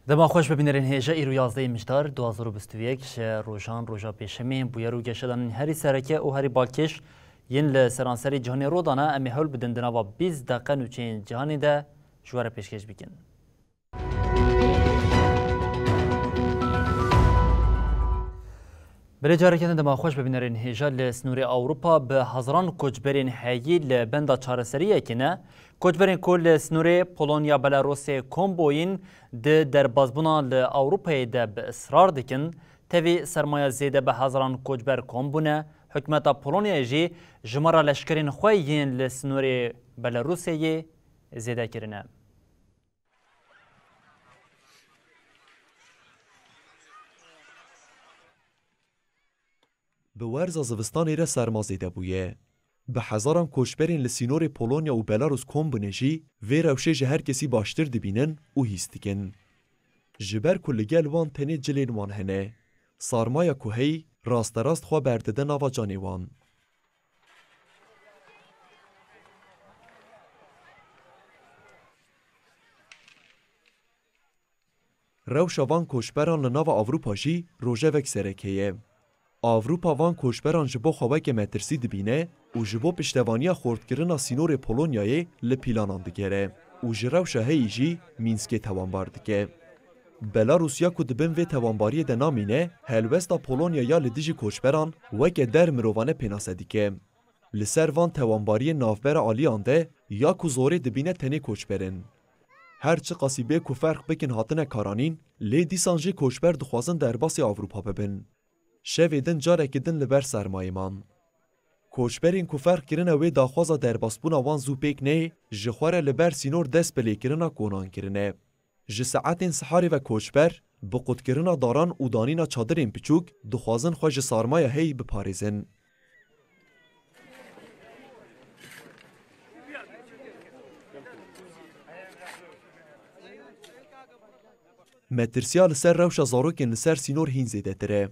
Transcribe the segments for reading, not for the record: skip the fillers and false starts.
دما خوش ببینرین هیجا ایرو 11 مجدار 2021 روزان روزا پیشمی بویرو گشتن هری سرکه او هری بالکش ین لسرانسری جهانی رودانا امی هول بدن دنوا 20 دقیقه نوچین جهانی ده جوار پیشکش بکن. برای جارکن دما خوش ببینرین هیجا لسنوری اوروپا به هزاران کوچبرین هایی لبندا چارسریه کنه کوچبرین کل سنوری پولونیا بلاروس کومبوین در بازبونا لأوروپای ده به اصرار دکن تاوی سرمایه زیده به هزاران کوچبر کومبونه حکمت پولونیا جی جمارا لشکرین خویین لسنوری بلاروسی زیده کرنه. به ورز زوستانی را سرمازیده بویه. به هزاران کوچبرین لسینور پولونیا و بلاروس کومبونه جی وی روشه جه هر کسی باشتر دبینن و هیستیکن. جبر کلگل وان تنی جلین وان هنه. سارمایا کوهی راست راست خواه بردده نوا جانی وان. روش وان کوچبران لناوا آوروپا جی روژه وک سرکیه. آوروپا وان کوچبران جبو خواه که مترسی دبینه و جبو پشتوانیا خوردگرنا سینور پولونیای لپیلانان دگره و جراو شهی جی مینسکی توانبار دگه. بلاروسیا که دبن و توانباری ده نامینه هلوستا پولونیا یا لدیجی کوچبران وکه در مروانه پیناسه دیگه. لسر وان توانباری نافبر آلیان ده یا که زوره دبینه تنی کوچبرن. هرچه قصیبه که فرق بکن هاتنه کارانین لی دیسان جی کوچبر دخوازن در باسی آوروپا ببن. شویدن جاره کدن لبر سرمایه من. کوچبرین که فرق کرنه وی داخوازا در باسپونا وان زوپیک نه جخواره لبر سینور دست بلی کرنه کونان کرنه. جساعتین سحاری و کوچبر بقود کرنه داران و دانینا چادرین پچوک دخوازن خواه سرمایه هی بپاریزن. مترسیال سر روش زاروکن لسر سینور هین زیده تره.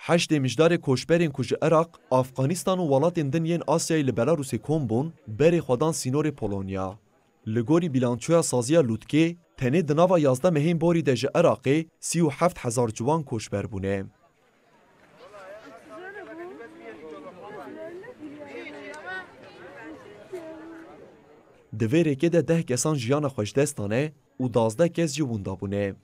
8 مجدار کوچبرین کج عراق، افغانستان و ولاتین دنیین آسیای لبلاروس کومبون بری خودان سینور پولونیا. لگوری بیلانچویا سازیا لوتکه تنه دناوا 11 مهم بوری دج عراقی 37,000 جوان کوچبر بونه. دویره که ده 10 کسان جیان خوشدستانه و 12 کس جووندا بونه.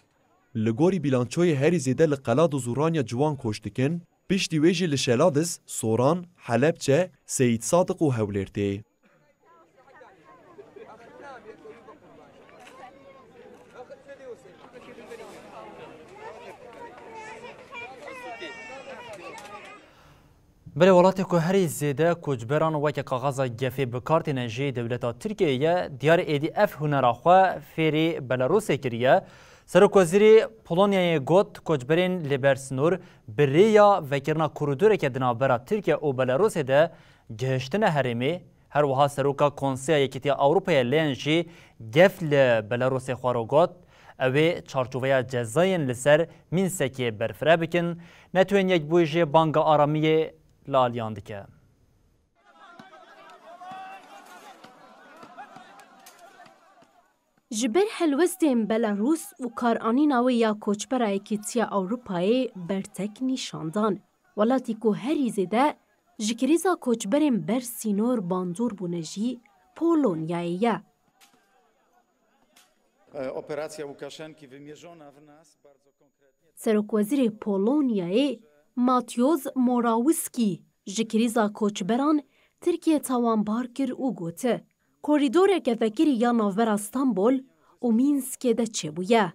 لگوری بیلانچوی هری زیده لقلاد و زورانیا جوان کشتکن پشتی ویجی لشلادز، سوران، حلبچه، سید صادق و هولرتی. بله ولات که هری زیده کوچبران و که کاغذ گفی بکارت نجی دولت ترکیه دیار EDF هنرخوا فری بلاروس کریه سرکوزیری پولونیای گوت کوچبرین لیبرسنور بریا وکرنا کوریدور که دنابرا ترکیه و بلاروس ده گهشتن هرمی هر وها سروکا کنسیا یکیتی اوروپای لینجی گفل بلاروس خوارو گوت اوی چارچوبه جزاین لسر مینسکی برفره بکن نتوین یک بویجی بانگ آرامی لالیان دکه. جبر هلوستین بلاروس و کارآنینا و یا کوچبرای کیتیا اوروپای برتک نیشاندان. ولاتی که هری زده جکریزا کوچبرین بر سینور باندور بونجی پولونیاییه. Operacja Łukaszenki wymierzona w nas bardzo konkretnie. سرکوزیر پولونیای ماتیوز موراویسکی جکریزا کوچبران ترکیه توانبار کر او گوته. کوریدور که فکری یا نوور استانبول و مینسک ده چه بویه.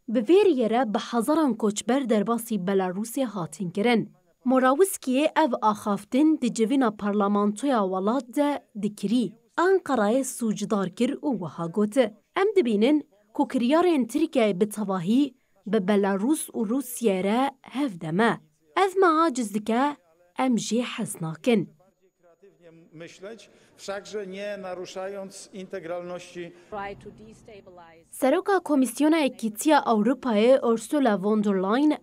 به ویریره به هزاران کوچبر در باسی بلاروسی هاتین کرن. موراویسکی او آخافتن دی جوینا پارلمانتویا ولاد ده دکری. انقرای سوجدار کر او وها گوته. ام دبینن ku kiryarên Tirkiyeyê bi tevahî bi Belarûs û Rûsyayê re hev deme. Ev me aciz dike, em jê hez nakin. Myśleć, wszakże nie naruszając integralności. Seroka Komisyona Yekîtiya Ewropayê Ursula von der Leyen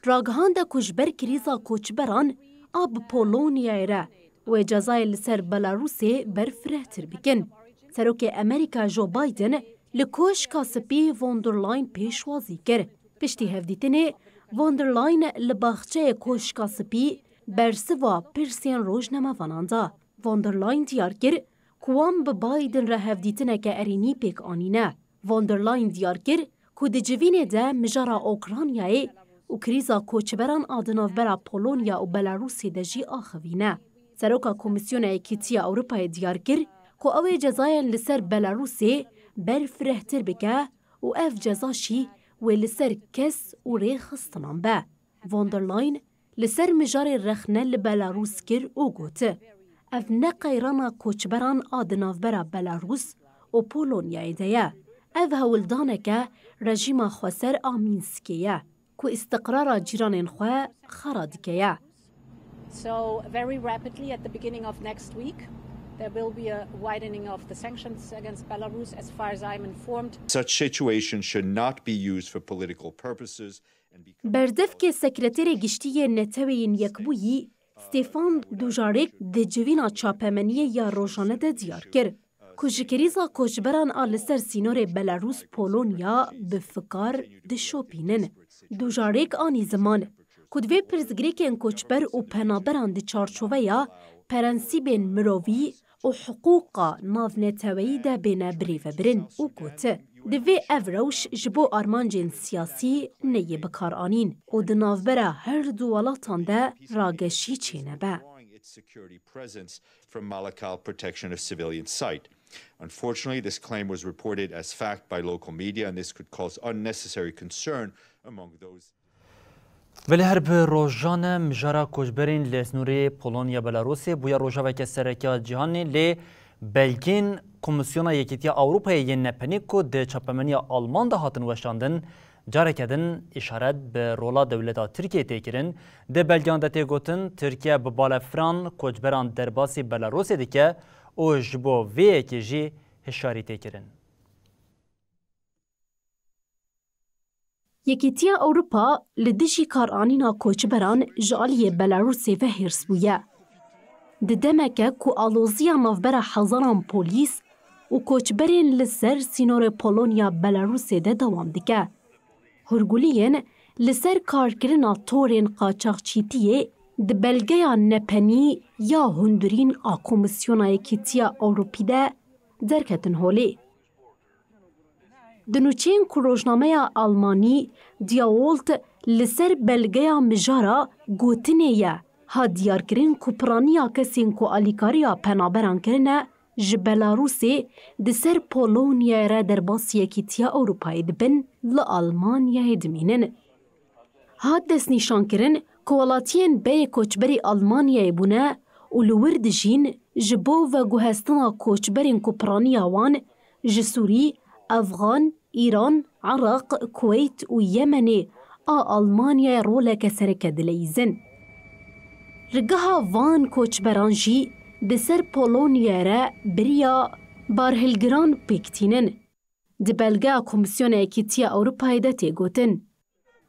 ragihanda ku ji ber krîza koçberan a bi Polonyayê re wê cezayê li ser Belarûsê berfirehtir bikin. Serokê Amerîka Joe Biden li koşka spî von der Leyen pêşwazî kir. Piştî hevdîtinê, von der Leyen li baxçeyê koşka spî bersiva pirsên rojnamevanan da. Von der Leyen diyar kir ku wan bi Biden re hevdîtineke erînî pêk anîne. Von der Leyen diyar kir ku di civînê de mijara Ukraynayê û krîza koçberan a di navbera Polonya û Belarûsê de jî axivîne. Seroka Komisyona Yekîtiya Ewropayê diyar kir ku ew ê cezayên li ser Belarûsê berfirehtir bike û ev ceza jî wê li ser kes û rêxistinan be. Von der Leyen li ser mijarê rexne li Belarûs kir û got ev ne qeyrana koçberan a di navbera Belarûs û Polonyayê de ye. Ev hewildaneke rejîma xweser a Mînskê ye ku istiqrara cîranên xwe xera dike ye. So very rapidly at the beginning of next week there will be a widening of the sanctions against Belarus as far as I'm informed. Such situations should not be used for political purposes. Berdevkê Sekreterê Giştiyê Neteweyên Yekbûyî Stefan Dujarric di civîna çapemeniyê ya rojane de diyar kir ku ji krîza koçberan a li ser sînorê Belarûs-Polonya bi fikar dişopînin. Dujarric anî ziman ku divê pirsgirêkên koçber û penaberan di çarçoveya prensîbên mirovî û hiqûqa navneteweyî de bêne birêvebirin û got divê ev rewş ji bo armancên siyasî neyê bikar anîn û di navbera her du welatan de rageşî çênebe. Security presence from Malakal protection of civilian site. Unfortunately, this claim was reported as fact by local media, and this could cause unnecessary concern among those. Veli her bi rojane mijara koçberên li snûrê Polonya Belarûsê bûye rojaveke serekiya cîhanê lê belgên Komisyona Yekîtiya Ewropayê yên nepenî ku di çapemeniya Alman de hatin weşandin careke din îşaret bi rola dewleta Tirkiyê tê kirin. Di belgeyan de tê gotin Tirkiye bi balefiran koçberan derbasî Belarûsê dike û ji bo vê yekê jî hişyarî tê kirin. Yekîtiya Ewropa li dijî karanîna koçberan ji aliyê Belarûsê ve hêrs bûye. Di demeke ku aloziya navbera hezaran polîs û koçberên li ser sînorê Polonya Belarûsê de dewam dike. Hûrguliyên li ser karkirina torên qaçaxçîtiyê di belgeya nepenî ya hundirîn a Komisyona Yekîtiya Ewropî de derketin holê. Di nûçeyên ku rojnameya Almanî Diawolt li ser belgeya mijara gotinê ye ha diyarkirin ku piraniya kesên ku alîkariya penaberan kirine ji Belarûsê di ser Polonyayê re derbasî Yekîtiya Ewropayê dibin li Almanyayê dimînin. Hat destnîşankirin ku welatiyên bêyê koçberî Almanyayê bûne û li wir dijîn ji bo veguhestina koçberên ku piraniya wan ji Sûrî, Efxan, İran, Iraq, Kuweyt û Yemenê a Almanyayê roleke sereke dileyîzin. Rigeha van koçberan jî di ser Polonyayê re biriya barhilgiran pêktînin. Di belgeya Komisyona Yekîtiya Ewropayê de tê gotin.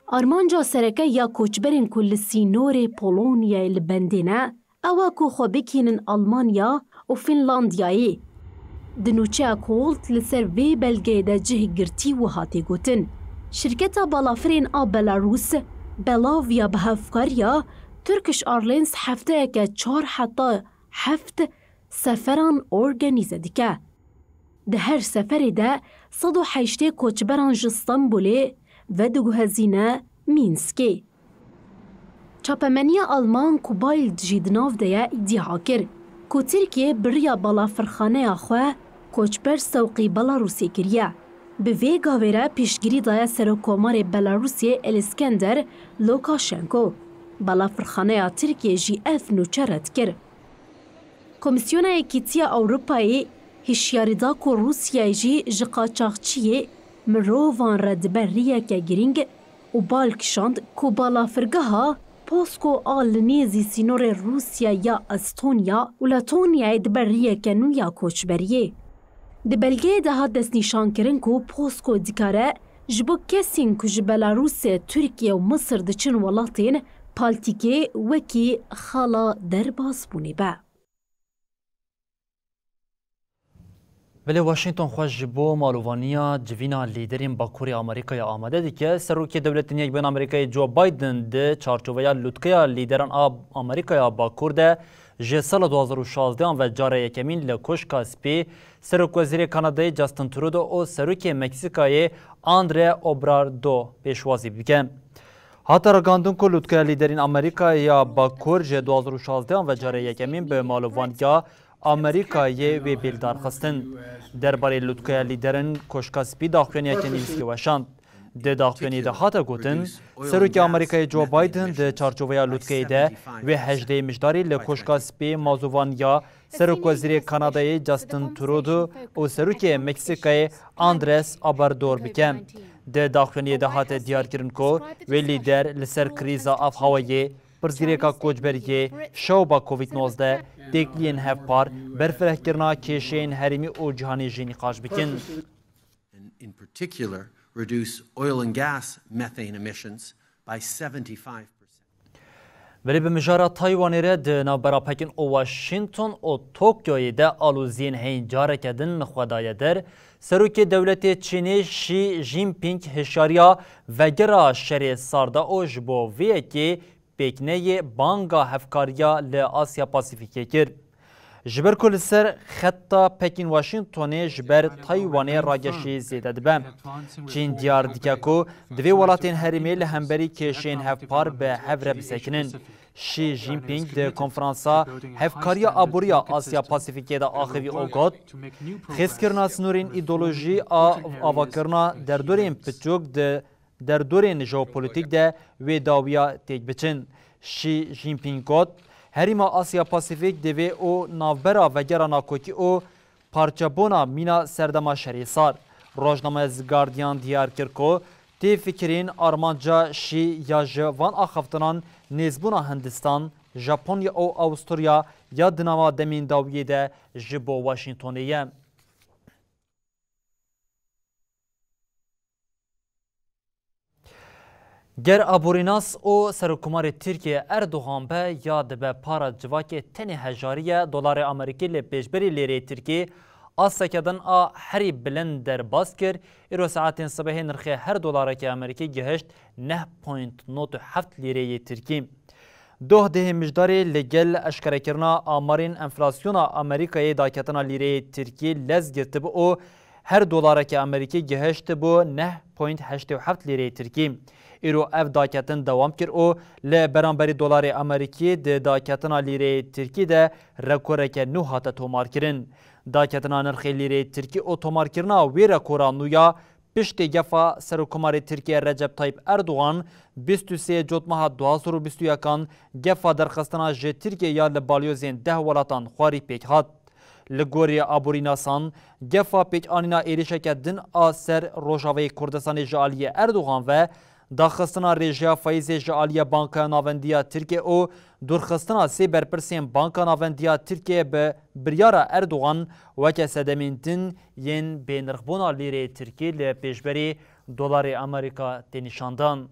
Armanca sereke ya koçberên ku li sînorê Polonyayê li bendê ne, ew e ku xwe bikînin Almanya û Finlandiyayê. Di nûçeya Kolt li ser vê belgeyê de cih girtî wiha tê gotin. Şirketa balafirên a Belarûs, Belavia bi hevkariya Turkish Airlines hefteyeke 4 heta 7 seferan organize dike. Di her seferê de 180 koçberan ji Stenbolê ve diguhezîne Mînskê. Çapemeniya Alman ku Bild jî di nav de ye îddia kir ku Tirkiye biriya balafirxaneya xwe koçber sewqî Belarûsê kiriye. Bi vê gavê re pêşgirî daye Serokkomarê Belarûsê Elîskender Lukashenko. Balafirxaneya Tirkiye jî ev nûçe red kir. Komisyona Yekîtiya Ewropayê hişyarî da ku Rûsyayê jî ji qaçaxçiyê mirovan re dibe riyeke giring û balkişand ku balafirgeha Posko a li nêzî sînorê Rûsya ya Estonya û Letonyayê dibe riyeke nû ya koçberiyê. Di belgeyê de hat destnîşankirin ku Posko dikare ji bo kesên ku ji Belarûsê, Tirkiye û Misir diçin welatên paltîkê wekî xala derbasbûnê be. Veli Washington xweş ji bo malûvaniya civîna lîderên Bakurê Amerîkayê amade dike. Serokê Dewletên Yekbûn Amerîkayê Joe Biden di çarçoveya lûtkeya lîderan a Amerîkaya Bakur de ji sala 2016 ve cara yekemîn li Koşka Spê Serokwezîrê Kanadayê Justin Trudeau û Serokê Meksîkayê Andre Obrador pêşwazî bike. Hata ragandin ku lûtkeya lîderên Amerîkaya Bakur ji 2016 ve cara yekemîn bi malûvaniya Amerîkayê wê bêldarxistin. Derbarê lûtkeya lîderin Koşka Spî daxuyaniyekê nivîskî weşand. Di daxuyaniyê de hate gotin, Serokê Amerîkayê Joe Biden di çarçoveya lûtkeyê de wê hejdeyê mijdarî li Koşka Spê mazûvaniya Serokwezîrê Kanadayê Justin Trudeau û Serokê Meksîkayê Andres Obrador bike. Di daxuyaniyê de hate diyarkirin ku wê lîder li ser krîza avhawayê Pirzgirêka koçberiyê, şewba Covid-19 têkliyên hevpar, berfirehkirina kêşeyên herêmî û cîhanê jî nîqaş bikin. In particular, reduce oil and gas methane emissions by 75%. Veli bi mijara Taywanê re di navbera Pekin û Washington û Tokyoyê de alûziyên heyîn careke din xwedaye der, Serokê Dewletê Çînê Xi Jinping hişyariya vegera şerê sarda û ji bo vê yekê pêkneyê banga hevkariya li Asya Pasîfîkê kir. Ji ber ku li ser xetta Pekin Washingtonê ji ber Taywanê rageşî zêde dibe. Çîn diyar dike ku divê welatên herêmê li hemberî kêşeyên hevpar bi hev re bisekinin. Xi Jinping di konferansa hevkariya aboriya Asya Pasîfîkê de axivî o got, xêzkirina sînorên îdeolojî a avakirina derdorên piçûk di derdorên jeopolîtîk de wê dawiya têk biçin. Xi Jinping got, herîma Asya Pasîfîk divê û navbera vegera nakokî û parçebûna mîna serdema şerê sar. Rojnamaya The Guardian diyar kir ku tê fikirên armanca Xi ya ji van axaftinan nêzbûna Hindistan, Japonya û Awstralya ya di nava demên dawiyê de ji bo Washingtonê ye. Ger aborînas û Serokkomarê Tirkiye Erdogan be ya dibe para civakê tenê hejariye dolarê Amerîkî li pêşberî lêreyê Tirkî a sekedin a herî bilind derbas kir, îro saetên sibehê nirxê her dolarekê Amerîkî gihişt 9.97 lîreyê Tirkî. Doh dihê mijdarê li gel eşkerekirina amarên enflasyona Amerîkayê daketina lîreyê Tirkî lez girtibû û her dolarekê Amerîkî gihişt bû 9.87 lîreyê Tirkî. Îro ev daketin dewam kir û li beramberî dolarê Amerîkî di daketina lîreyê Tirkî de rekoreke nû hate tomarkirin. Daketina nirxê lîreyê Tirkî û tomarkirina wê rekora nû ya piştê gefa Serokkomarê Tirkiye Recep Tayyip Erdogan 23 cotmeha 2021 gefa derxistina ji Tirkiye ya li balyozên 10 welatan xwarî pêk hat. Li gorî aborînasan, gefa pêkanîna êrişeke din a ser Rojavayê Kurdistanê ji aliyê Erdogan ve daxistina rêjiya feyzê ji aliyê Banka Navendiya Tirkiye û durxistina sê berpirsên Banka Navendiya Tirkiye bi biryara Erdogan weke sedemên din yên bênirxbûna lîreyê Tirkî li pêşberî dolarê Amerîka tê nîşandan.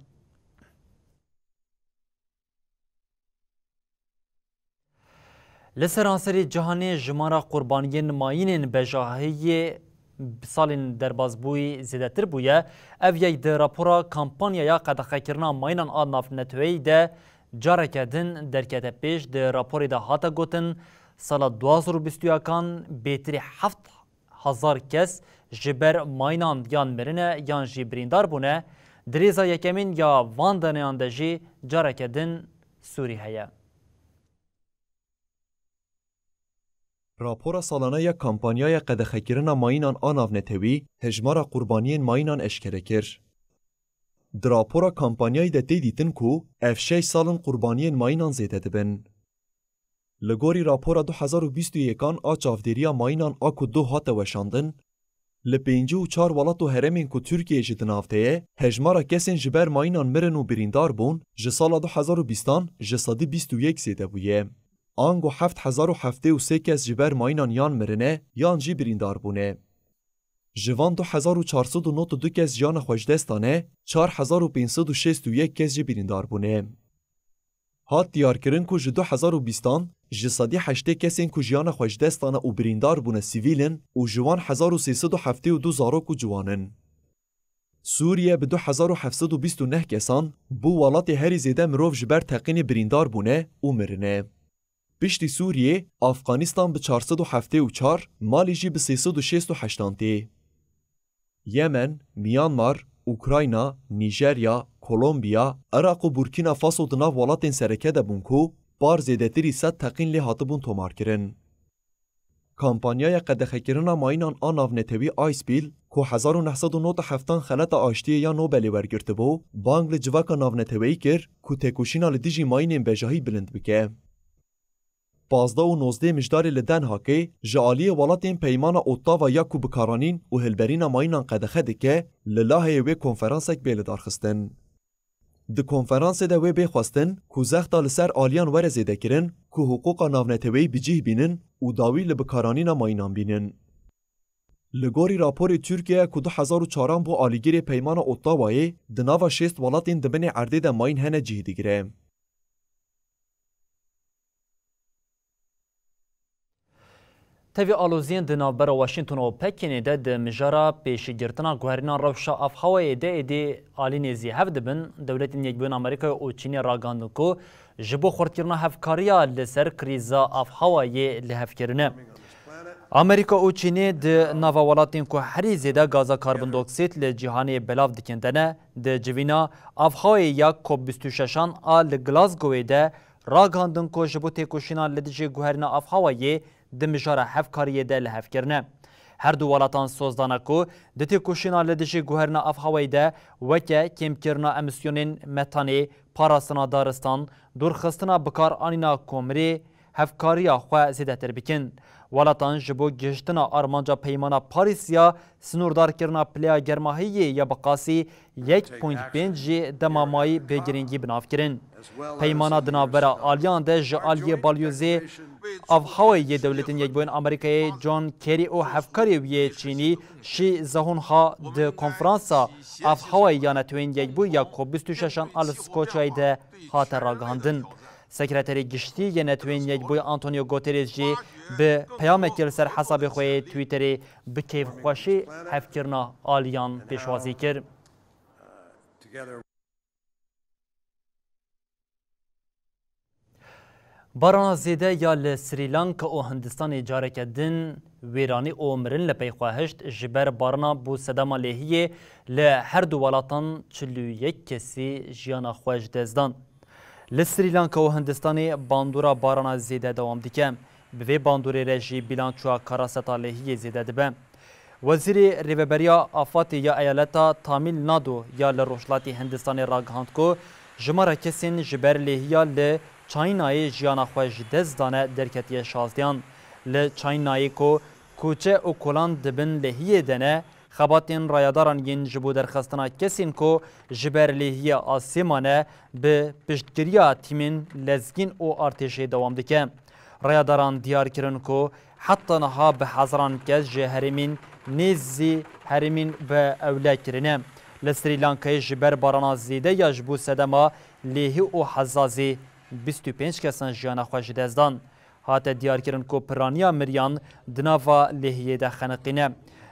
Li seranserê cihanê jimara qurbaniyên mayînên bejahiyê salên derbasbûyî zêdetir bûye, ev yek di rapora kampanyaya qedexekirina mayînan a navneteweyî de careke din derkete pêş. Di raporê de hate gotin sala 2021 bêtirî 7,000 kes ji ber mayînan yan mirine yan jî birîndar bûne. Dirêza yekemîn ya van deneyan de jî careke din Sûrî heye. Rapora salana ya kampanyaya qedexekirina mayînan a navnetewî hejmara qurbaniyên mayînan eşkere kir. Di rapora kampanyayê de tê dîtin ku ev 6 salin qurbaniyên mayînan zêde dibin. Li gorî rapora 2021 a çavdêriya mayînan a ku du hate weşandin, Li 54 welat û heremên ku Tirkiye ji di navteye, hejmara kesên ji ber mayînan mirin û birîndar bûn, ji sala 2020 ji sedî 21 zêde bûye. Ango 7073 kes ji ber mayînan yan mirine, yan jî birîndar bûne. Ji van 2492 kes jiyana xwe ji dest dane, 4561 kes jî birîndar bûne. Hat diyarkirin ku ji 2020 ji sedî 8 kesên ku jiyana xwe ji dest dane û birîndar bûne sivîlin û ji wan 1372 zarok û ciwanin. Sûriye bi 2729 kesan bû welatê herî zêde mirov ji ber teqînê birîndar bûne û mirine. Piştî Sûriye, Afganistan bi 474, Malî jî bi 368. Yemen, Myanmar, Ukrayna, Nîjerya, Kolombiya, Iraq û Burkina Faso di nav welatên sereke de bûn ku par zêdetirî 100 teqîn lê hatibûn tomarkirin. Kampanyaya qedexekirina mayînan a navnetewî Icebil ku 1997 xeleta aştiyê ya Nobelê wergirtibû, bang li civaka navnetewî kir ku têkoşîna li dijî mayînên bejahî bilind bike. 15 û 19 mijdarê li Den Haagê ji aliyê welatên peymana Ottawa ya ku bikaranîn û hilberîna mayînan qedexe dike, li Laheyê wê konferansek bê li darxistin. Di konferansê de wê bê xwestin ku zexta li ser aliyan were zêdekirin ku hiqûqa navnetewî bicih bînin û dawî li bikaranîna mayînan bînin. Li gorî raporê Tirkiye ku 2004 bû alîgirê peymana Ottawayê di nava 6 welatên di binê erdê de mayîn hene cih digire. Tevî aloziyên di navbera Washington û Pekinê de di mijara pêşîgirtina guherîna rewşa Avhawayê de êdî alînê zîhev dibin, dewletên Yekbûyîn Amerîkayê û Çînê ragandin ku ji bo xurtkirina hevkariya li ser krîza Avhawayê li hevkirine. Amerîka û Çînê di nava welatên ku herî zêde gaza karbondoksit li cîhanê belav dikin de ne, di civîna Avhawayê ya COP26 a li Glasgowê de ragandin ku ji bo têkoşîna li dijî guherîna Avhawayê di mijara hevkariyê de li hevkirine. Her du welatan sozdana ku di têkoşîna li dijî guherîna Avhawayê de weke kêmkirina emîsyonên metanê, parastina daristan, dûrxistina bikar anîna komirê, hevkariya xwe zêdetir bikin. Welatan ji bo gihiştina armanca peymana Parîs ya sinûrdarkirina pileya germahiyê ya biqasî 1.5 jî dema mayî bêgiringî binavkirin. Peymana di navbera aliyan de ji aliyê balyozê Avhawayê dewletên Yekbûyîn Amerîkayê John Kerry û hevkarê wî Çînî şî zehûnha di konferansa Avhawayê ya netewên Yekbûyî ya COP26 a li Skoçyayê de hate ragihandin. Sekreterê giştî yê netewên Yekbûyî Antonio Guterres jî bi peyamekê li ser hesabê xwe yê Twitterê bi kêfxweşî hevkirina aliyan pêşwazî kir. Barana zêde ya li Sri Lanka û Hindistanê careke din wêranî û mirin li pey xwe hişt ji ber barana bû sedema lêhiyê li her du welatan 41 kesî jiyana xwe ji dest dan. Li Sri Lanka û Hindistanê bandora barana zêde dewam dike. Bi vê bandorê re jî bîlançoya karaseta lêhiyê zêde dibe. Wezîrê Rêveberiya Afatê ya eyaleta Tamil Nadu ya li Rojhilatê Hindistanê ragihand ku jimara kesên ji ber lêhiya li Çaynayê jiyana xwe ji dest dane derketiye şazdeyan. Li Çaynayê ku koçe û kolan dibin lêhiyê de ne, xebatên rayadaran yên ji bo derxistina kesên ku ji ber lêhiye a sêmane bi piştgiriya tîmên lezgîn û artêşê dewam dike. Rayadaran diyar kirin ku heta niha bi hezaran kes ji herêmên nêzî herêmên bi ewle kirine. Li Sri Lankayê ji ber barana zêde ya ji bo sedema lêhî û hezazê 25 kesan jiyana xwe ji dest dan. Hate diyarkirin ku piraniya miryan di nava lêhiyê de xeniqîne.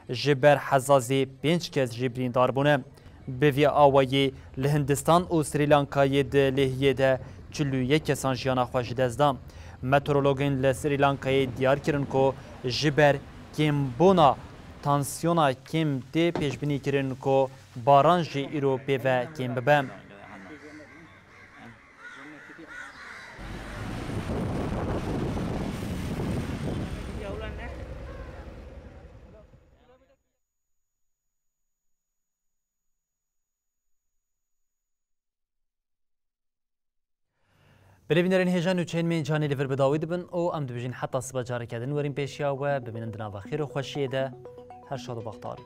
Ji ber hezazê 5 kes jî birîndar bûne. Bi vê awayê li Hindistan û Sri Lankayê di lêhiyê de 41 kesan jiyana xwe ji dest dan. Meteorologên li Sri Lankayê diyar kirin ku ji ber kêmbûna tansiyona kêm tê pêşbînî kirin ku baran jî îro pêve kêm bibe. Birevînerên hêjan û çên canê li vir bi dawî dibin û em dibêjin heta siba carekê din werîn pêşiya we bibînin di nava xêr û xweşiyê de هر شاد و بختار